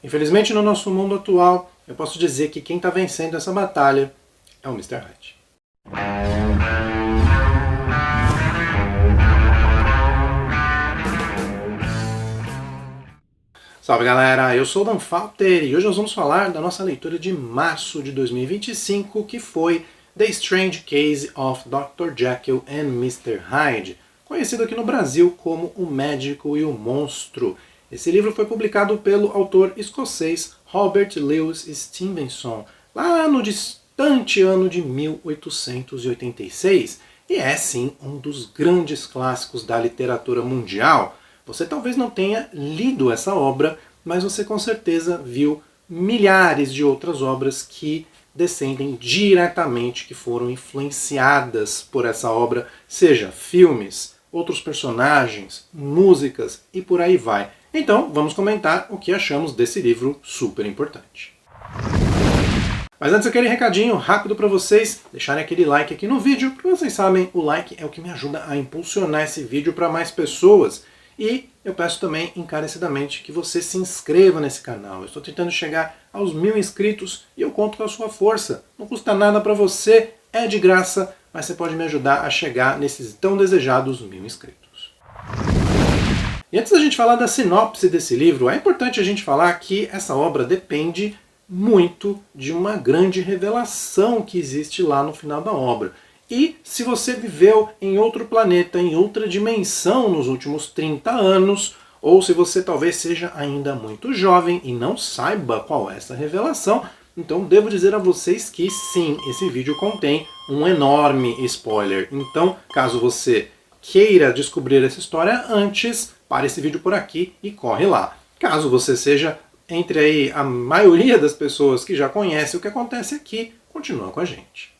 Infelizmente, no nosso mundo atual, eu posso dizer que quem está vencendo essa batalha é o Mr. Hyde. Salve galera, eu sou o Dan Falter e hoje nós vamos falar da nossa leitura de março de 2025, que foi The Strange Case of Dr. Jekyll and Mr. Hyde, conhecido aqui no Brasil como O Médico e o Monstro. Esse livro foi publicado pelo autor escocês Robert Louis Stevenson, lá no distante ano de 1886, e é sim um dos grandes clássicos da literatura mundial. Você talvez não tenha lido essa obra, mas você com certeza viu milhares de outras obras que descendem diretamente, que foram influenciadas por essa obra, seja filmes, outros personagens, músicas e por aí vai. Então, vamos comentar o que achamos desse livro super importante. Mas antes aquele recadinho rápido para vocês deixarem aquele like aqui no vídeo, porque vocês sabem, o like é o que me ajuda a impulsionar esse vídeo para mais pessoas. E eu peço também encarecidamente que você se inscreva nesse canal. Eu estou tentando chegar aos 1000 inscritos e eu conto com a sua força. Não custa nada para você, é de graça, mas você pode me ajudar a chegar nesses tão desejados 1000 inscritos. E antes da gente falar da sinopse desse livro, é importante a gente falar que essa obra depende muito de uma grande revelação que existe lá no final da obra. E se você viveu em outro planeta, em outra dimensão nos últimos 30 anos, ou se você talvez seja ainda muito jovem e não saiba qual é essa revelação, então devo dizer a vocês que sim, esse vídeo contém um enorme spoiler. Então, caso você queira descobrir essa história antes, pare esse vídeo por aqui e corre lá. Caso você seja entre aí a maioria das pessoas que já conhece o que acontece aqui, continua com a gente.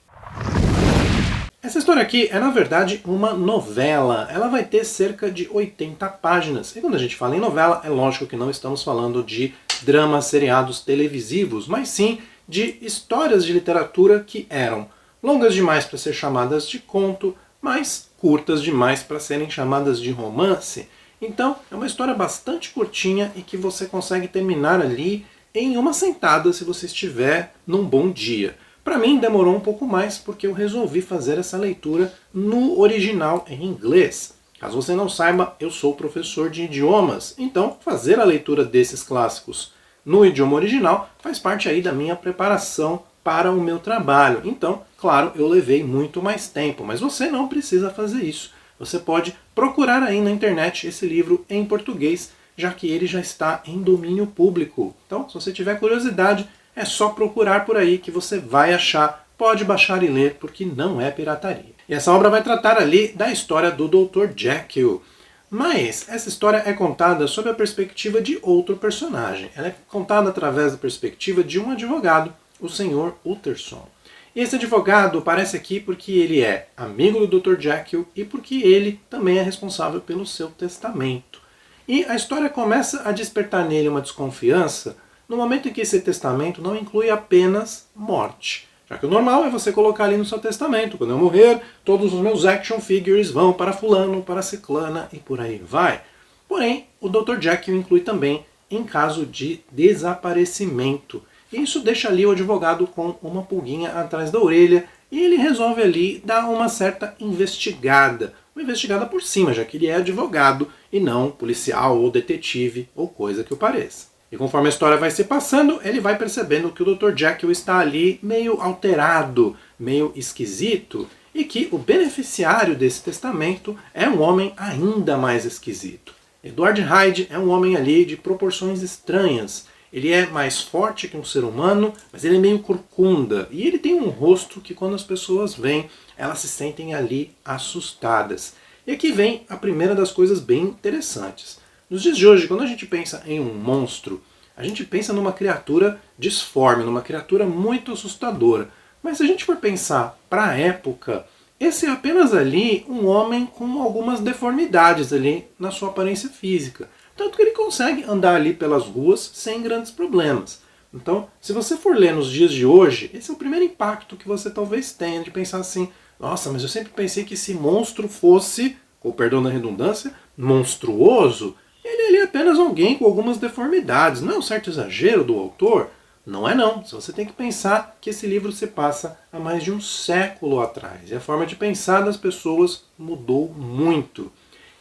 Essa história aqui é, na verdade, uma novela. Ela vai ter cerca de 80 páginas. E quando a gente fala em novela, é lógico que não estamos falando de dramas, seriados televisivos, mas sim de histórias de literatura que eram longas demais para ser chamadas de conto, mas curtas demais para serem chamadas de romance. Então, é uma história bastante curtinha e que você consegue terminar ali em uma sentada se você estiver num bom dia. Para mim demorou um pouco mais porque eu resolvi fazer essa leitura no original em inglês. Caso você não saiba, eu sou professor de idiomas, então fazer a leitura desses clássicos no idioma original faz parte aí da minha preparação para o meu trabalho. Então, claro, eu levei muito mais tempo, mas você não precisa fazer isso. Você pode procurar aí na internet esse livro em português, já que ele já está em domínio público. Então, se você tiver curiosidade, é só procurar por aí que você vai achar, pode baixar e ler, porque não é pirataria. E essa obra vai tratar ali da história do Dr. Jekyll. Mas essa história é contada sob a perspectiva de outro personagem. Ela é contada através da perspectiva de um advogado, o Sr. Utterson. E esse advogado aparece aqui porque ele é amigo do Dr. Jekyll e porque ele também é responsável pelo seu testamento. E a história começa a despertar nele uma desconfiança no momento em que esse testamento não inclui apenas morte. Já que o normal é você colocar ali no seu testamento, quando eu morrer, todos os meus action figures vão para fulano, para ciclana e por aí vai. Porém, o Dr. Jekyll inclui também em caso de desaparecimento. E isso deixa ali o advogado com uma pulguinha atrás da orelha e ele resolve ali dar uma certa investigada. Uma investigada por cima, já que ele é advogado e não policial ou detetive ou coisa que o pareça. E conforme a história vai se passando, ele vai percebendo que o Dr. Jekyll está ali meio alterado, meio esquisito, e que o beneficiário desse testamento é um homem ainda mais esquisito. Edward Hyde é um homem ali de proporções estranhas. Ele é mais forte que um ser humano, mas ele é meio corcunda. E ele tem um rosto que quando as pessoas veem, elas se sentem ali assustadas. E aqui vem a primeira das coisas bem interessantes. Nos dias de hoje, quando a gente pensa em um monstro, a gente pensa numa criatura disforme, numa criatura muito assustadora. Mas se a gente for pensar para a época, esse é apenas ali um homem com algumas deformidades ali na sua aparência física. Tanto que ele consegue andar ali pelas ruas sem grandes problemas. Então, se você for ler nos dias de hoje, esse é o primeiro impacto que você talvez tenha de pensar assim, nossa, mas eu sempre pensei que esse monstro fosse, com perdão da redundância, monstruoso. Ele é apenas alguém com algumas deformidades. Não é um certo exagero do autor? Não é não. Você tem que pensar que esse livro se passa há mais de um século atrás. E a forma de pensar das pessoas mudou muito.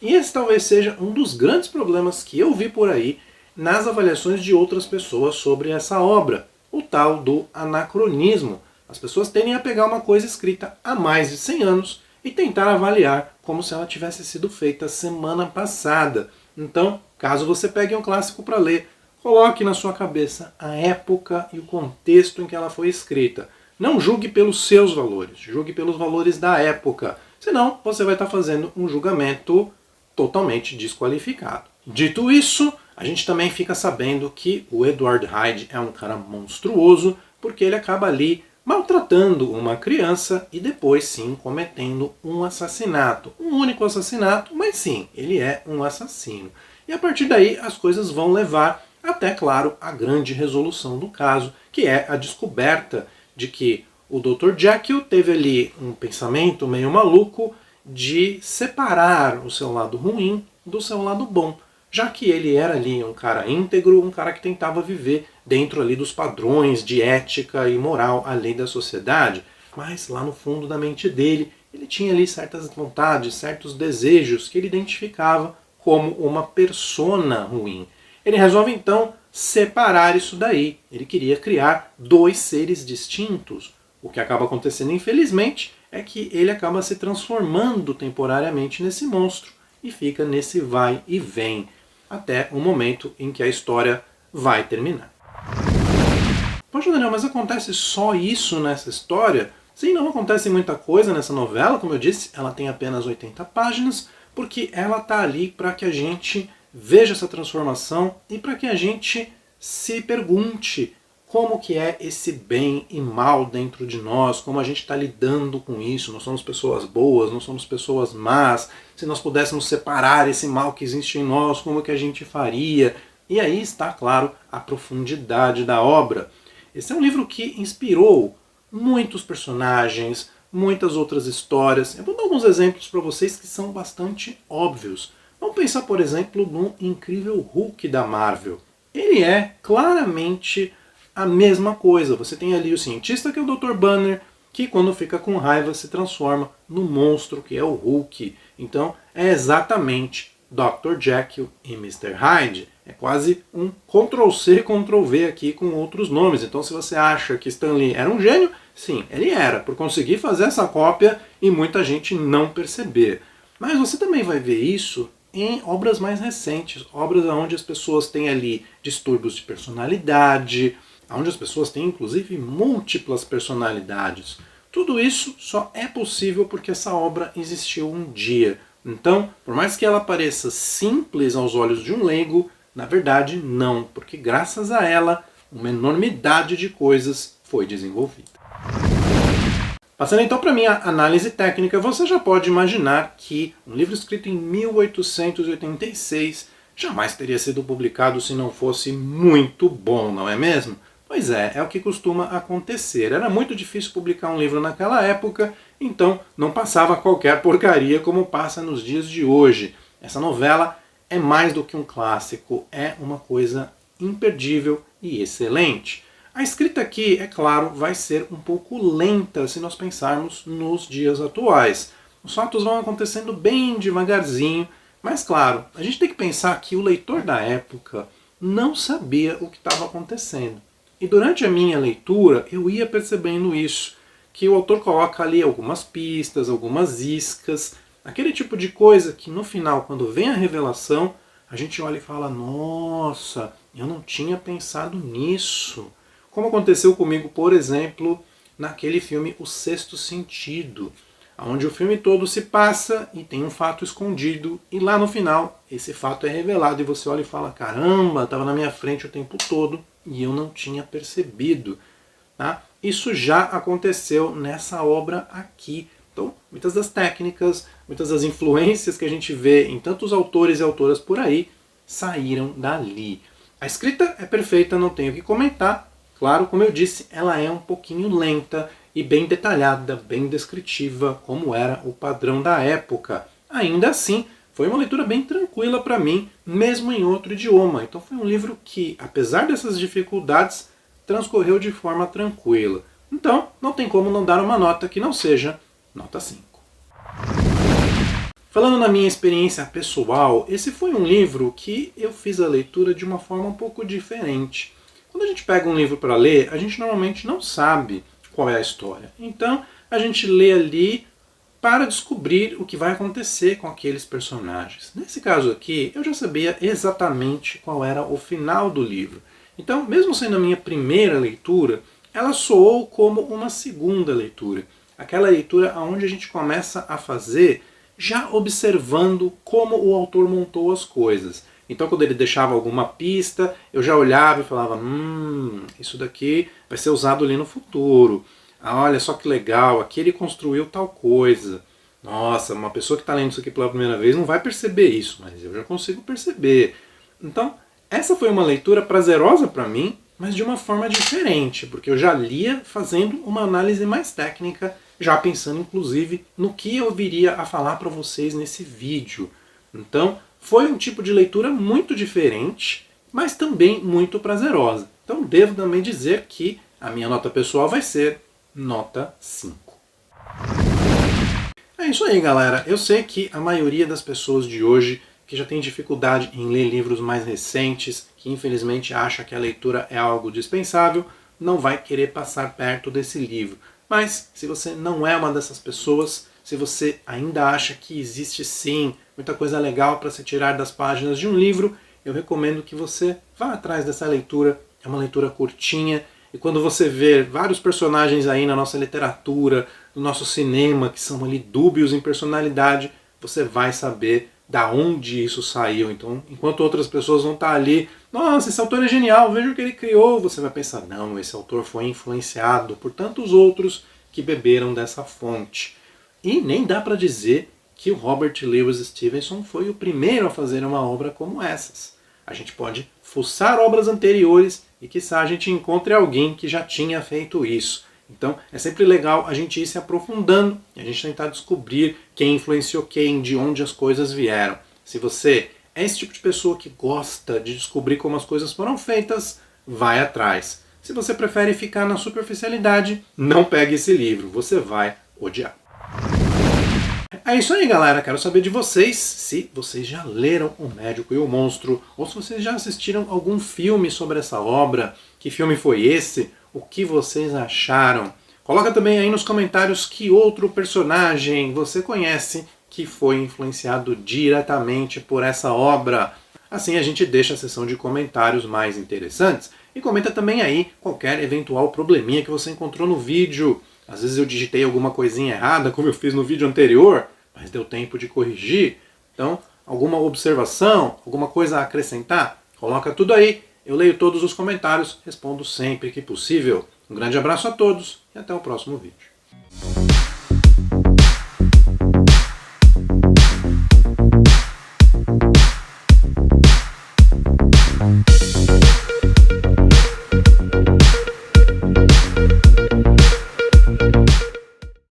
E esse talvez seja um dos grandes problemas que eu vi por aí nas avaliações de outras pessoas sobre essa obra. O tal do anacronismo. As pessoas tendem a pegar uma coisa escrita há mais de 100 anos e tentar avaliar como se ela tivesse sido feita semana passada. Então, caso você pegue um clássico para ler, coloque na sua cabeça a época e o contexto em que ela foi escrita. Não julgue pelos seus valores, julgue pelos valores da época. Senão, você vai estar fazendo um julgamento totalmente desqualificado. Dito isso, a gente também fica sabendo que o Edward Hyde é um cara monstruoso, porque ele acaba ali maltratando uma criança e depois sim cometendo um assassinato. Um único assassinato, mas sim, ele é um assassino. E a partir daí as coisas vão levar até, claro, a grande resolução do caso, que é a descoberta de que o Dr. Jekyll teve ali um pensamento meio maluco de separar o seu lado ruim do seu lado bom, já que ele era ali um cara íntegro, um cara que tentava viver dentro ali dos padrões de ética e moral à lei da sociedade, mas lá no fundo da mente dele, ele tinha ali certas vontades, certos desejos que ele identificava como uma persona ruim. Ele resolve então separar isso daí. Ele queria criar dois seres distintos. O que acaba acontecendo, infelizmente, é que ele acaba se transformando temporariamente nesse monstro e fica nesse vai e vem até o momento em que a história vai terminar. Poxa, Daniel, mas acontece só isso nessa história? Sim, não acontece muita coisa nessa novela, como eu disse, ela tem apenas 80 páginas, porque ela está ali para que a gente veja essa transformação e para que a gente se pergunte como que é esse bem e mal dentro de nós, como a gente está lidando com isso. Nós somos pessoas boas, nós somos pessoas más. Se nós pudéssemos separar esse mal que existe em nós, como que a gente faria? E aí está, claro, a profundidade da obra. Esse é um livro que inspirou muitos personagens, muitas outras histórias. Eu vou dar alguns exemplos para vocês que são bastante óbvios. Vamos pensar, por exemplo, no incrível Hulk da Marvel. Ele é claramente a mesma coisa. Você tem ali o cientista, que é o Dr. Banner, que quando fica com raiva se transforma no monstro, que é o Hulk. Então é exatamente Dr. Jekyll e Mr. Hyde. É quase um Ctrl-C, Ctrl-V aqui com outros nomes. Então se você acha que Stan Lee era um gênio, sim, ele era, por conseguir fazer essa cópia e muita gente não perceber. Mas você também vai ver isso em obras mais recentes, obras onde as pessoas têm ali distúrbios de personalidade, onde as pessoas têm inclusive múltiplas personalidades. Tudo isso só é possível porque essa obra existiu um dia. Então, por mais que ela pareça simples aos olhos de um leigo, na verdade não, porque graças a ela uma enormidade de coisas foi desenvolvida. Passando então para a minha análise técnica, você já pode imaginar que um livro escrito em 1886 jamais teria sido publicado se não fosse muito bom, não é mesmo? Pois é o que costuma acontecer. Era muito difícil publicar um livro naquela época, então não passava qualquer porcaria como passa nos dias de hoje. Essa novela é mais do que um clássico, é uma coisa imperdível e excelente. A escrita aqui, é claro, vai ser um pouco lenta se nós pensarmos nos dias atuais. Os fatos vão acontecendo bem devagarzinho, mas claro, a gente tem que pensar que o leitor da época não sabia o que estava acontecendo. E durante a minha leitura eu ia percebendo isso, que o autor coloca ali algumas pistas, algumas iscas, aquele tipo de coisa que no final, quando vem a revelação, a gente olha e fala, nossa, eu não tinha pensado nisso. Como aconteceu comigo, por exemplo, naquele filme O Sexto Sentido, onde o filme todo se passa e tem um fato escondido, e lá no final esse fato é revelado e você olha e fala, caramba, estava na minha frente o tempo todo e eu não tinha percebido. Tá? Isso já aconteceu nessa obra aqui. Então, muitas das técnicas, muitas das influências que a gente vê em tantos autores e autoras por aí saíram dali. A escrita é perfeita, não tenho o que comentar. Claro, como eu disse, ela é um pouquinho lenta e bem detalhada, bem descritiva, como era o padrão da época. Ainda assim, foi uma leitura bem tranquila para mim, mesmo em outro idioma. Então foi um livro que, apesar dessas dificuldades, transcorreu de forma tranquila. Então, não tem como não dar uma nota que não seja nota 5. Falando na minha experiência pessoal, esse foi um livro que eu fiz a leitura de uma forma um pouco diferente. Quando a gente pega um livro para ler, a gente normalmente não sabe qual é a história. Então, a gente lê ali para descobrir o que vai acontecer com aqueles personagens. Nesse caso aqui, eu já sabia exatamente qual era o final do livro. Então, mesmo sendo a minha primeira leitura, ela soou como uma segunda leitura. Aquela leitura onde a gente começa a fazer já observando como o autor montou as coisas. Então, quando ele deixava alguma pista, eu já olhava e falava, isso daqui vai ser usado ali no futuro. Ah, olha só que legal, aqui ele construiu tal coisa. Nossa, uma pessoa que está lendo isso aqui pela primeira vez não vai perceber isso, mas eu já consigo perceber. Então, essa foi uma leitura prazerosa para mim, mas de uma forma diferente, porque eu já lia fazendo uma análise mais técnica, já pensando inclusive no que eu viria a falar para vocês nesse vídeo. Então, foi um tipo de leitura muito diferente, mas também muito prazerosa. Então, devo também dizer que a minha nota pessoal vai ser nota 5. É isso aí, galera. Eu sei que a maioria das pessoas de hoje que já tem dificuldade em ler livros mais recentes, que infelizmente acha que a leitura é algo dispensável, não vai querer passar perto desse livro. Mas, se você não é uma dessas pessoas, se você ainda acha que existe sim muita coisa legal para se tirar das páginas de um livro, eu recomendo que você vá atrás dessa leitura. É uma leitura curtinha, e quando você vê vários personagens aí na nossa literatura, no nosso cinema, que são ali dúbios em personalidade, você vai saber da onde isso saiu. Então, enquanto outras pessoas vão estar ali, nossa, esse autor é genial, veja o que ele criou, você vai pensar, não, esse autor foi influenciado por tantos outros que beberam dessa fonte. E nem dá para dizer que o Robert Louis Stevenson foi o primeiro a fazer uma obra como essas. A gente pode fuçar obras anteriores e quiçá a gente encontre alguém que já tinha feito isso. Então é sempre legal a gente ir se aprofundando e a gente tentar descobrir quem influenciou quem, de onde as coisas vieram. Se você é esse tipo de pessoa que gosta de descobrir como as coisas foram feitas, vai atrás. Se você prefere ficar na superficialidade, não pegue esse livro, você vai odiar. É isso aí, galera. Quero saber de vocês se vocês já leram O Médico e o Monstro ou se vocês já assistiram algum filme sobre essa obra. Que filme foi esse? O que vocês acharam? Coloca também aí nos comentários que outro personagem você conhece que foi influenciado diretamente por essa obra. Assim a gente deixa a seção de comentários mais interessantes. E comenta também aí qualquer eventual probleminha que você encontrou no vídeo. Às vezes eu digitei alguma coisinha errada, como eu fiz no vídeo anterior, mas deu tempo de corrigir. Então, alguma observação, alguma coisa a acrescentar? Coloca tudo aí. Eu leio todos os comentários, respondo sempre que possível. Um grande abraço a todos e até o próximo vídeo.